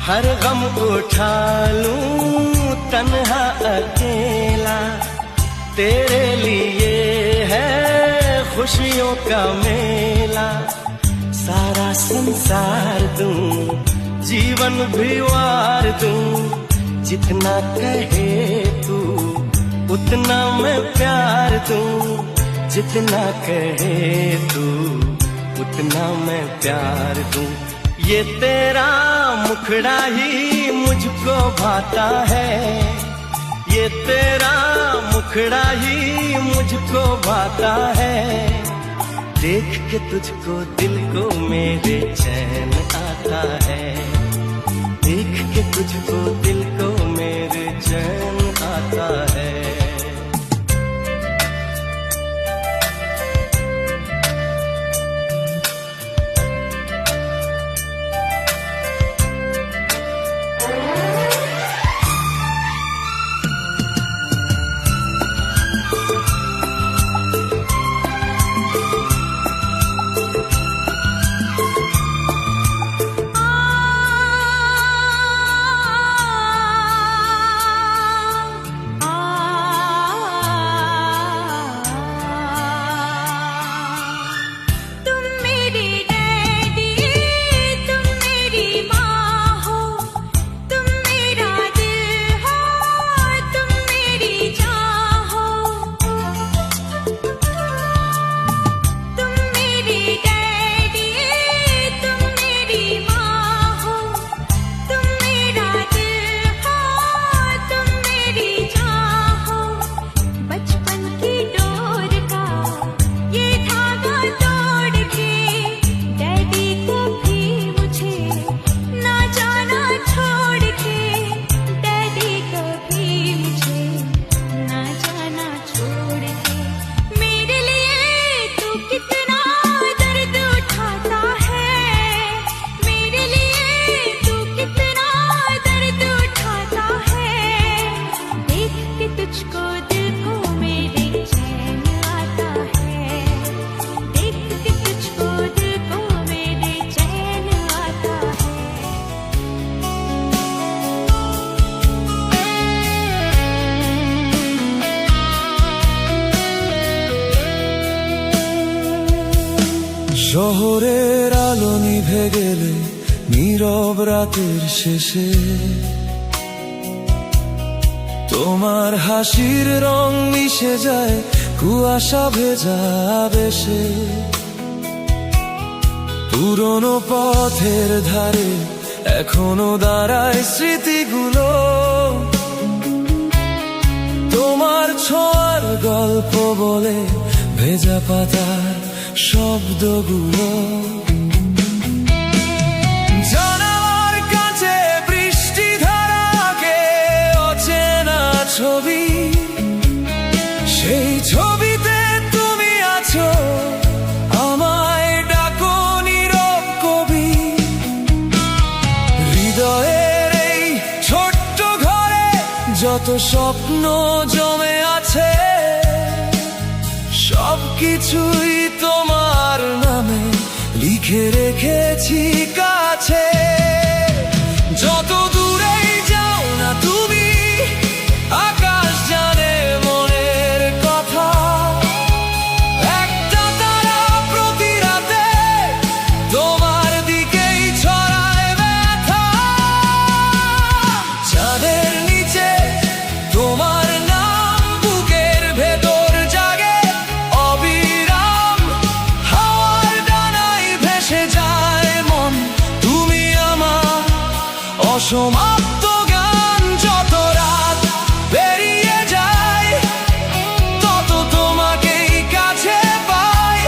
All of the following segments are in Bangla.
हर गम उठा लूं तन्हा अकेला, तेरे लिए है खुशियों का मेला। सारा संसार दूं, जीवन भी वार दूं, जितना कहे तू उतना मैं प्यार दूं। जितना कहे तू उतना मैं प्यार दूं। ये तेरा मुखड़ा ही मुझको भाता है, ये तेरा मुखड़ा ही मुझको भाता है। देख के तुझको दिल को मेरे चैन आता है, देख के तुझको दिल को मेरे चैन आता है। শহরের আলো নিভে গেলে নীরব রাতের শেষে তোমার হাসির রং মিশে যায় কুয়াশা ভেজা বেশে। পুরনো পথের ধারে এখনো দাঁড়ায় স্মৃতিগুলো, তোমার ছোঁয়ার গল্প বলে ভেজা পাতার শব্দগুলো। জানালার কাছে বৃষ্টি ধারাকে অচেনা ছবি, সেই ছবিতে তুমি আছো, আমায় ডাকো নীরব কবি। হৃদয়ের এই ছোট্ট ঘরে যত স্বপ্ন জমে আছে, সবকিছুই তোমার নামে লিখে রেখেছি কাছে। যত দূরেই যাও না তুমি, আকাশ জানে মনের কথা। একটা তারা প্রতি রাতে তোমার দিকেই ছড়ায় ব্যথা। চাঁদের নিচে তোমার নাম বুকের ভেতর জাগে অবিরাম, হাওয়ার ডানায় ভেসে যায় মন। তুমি আমার অসমাপ্ত গান, যত রাত পেরিয়ে যায় তত তোমাকেই কাছে পাই।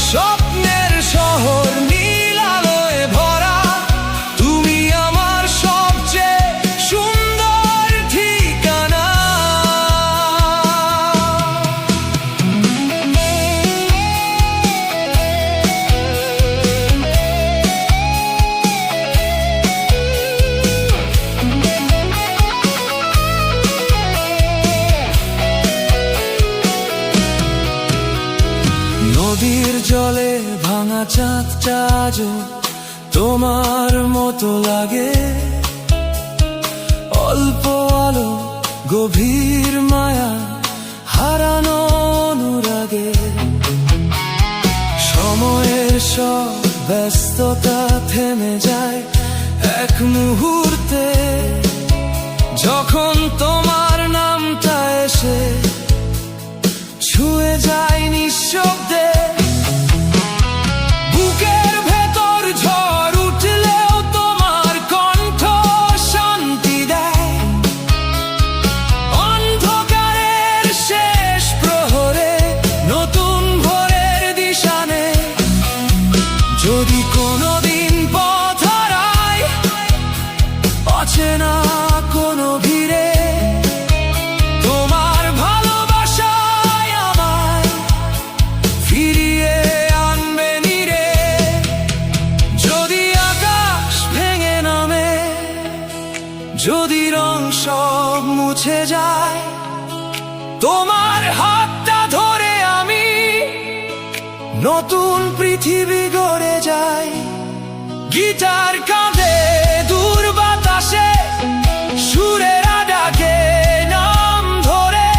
স্বপ্নের শহর নীল আলোয় ভরা, তুমি আমার সবচেয়ে সুন্দর ঠিকানা। নদীর জলে ভাঙা চাঁদটা আজও তোমার মতো লাগে। অল্প আলো গভীর মায়া হারানো অনুরাগে সময়ের সব ব্যস্ততা থেমে যায় এক মুহূর্তে যখন তোমার নামটা এসে ছুঁয়ে যায় নিঃশব্দে বুকের ভেতর ঝড় উঠলেও তোমার কণ্ঠ শান্তি দেয় অন্ধকারের শেষ প্রহরে নতুন ভোরের দিশা নেয় যদি কোনোদিন পথ হারায় অচেনা কোনো ভিড়ে তোমার ভালোবাসায় আমায় ফিরিয়ে আনবে নিরে যদি আকাশ ভেঙে নামে যদি রং সব মুছে যায় তোমার হাতটা ধরে আমি নতুন পৃথিবী গড়ে যাই গিটার কাঁধে দূর বাতাসে সুরের ডাকে নাম ধরে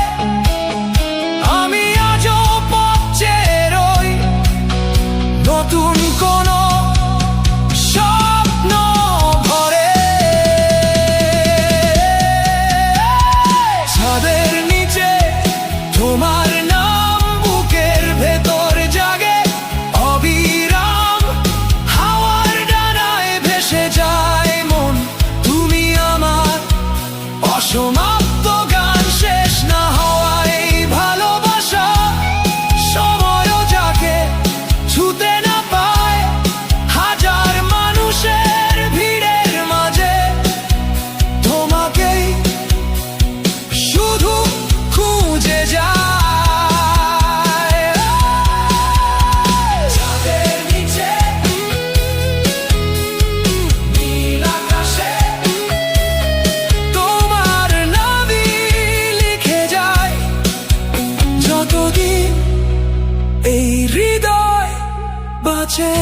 আমি আজও পথ চেয়ে রই নতুন কোনো স্বপ্ন ভরে ছাদের নিচে তোমার নাম বুকের ভেতর জাগে অবিরাম হাওয়ার ডানায় ভেসে যায় মন তুমি আমার অসমাপ্ত গান শেষ না হওয়া এই ভালোবাসা সময়ও যাকে ছুতে না পায় হাজার মানুষের ভিড়ের মাঝে তোমাকেই শুধু খুঁজে যায় চাঁদের নিচে নীল আকাশে তোমার নামই লিখে যায় যতদিন এই হৃদয় বাঁচে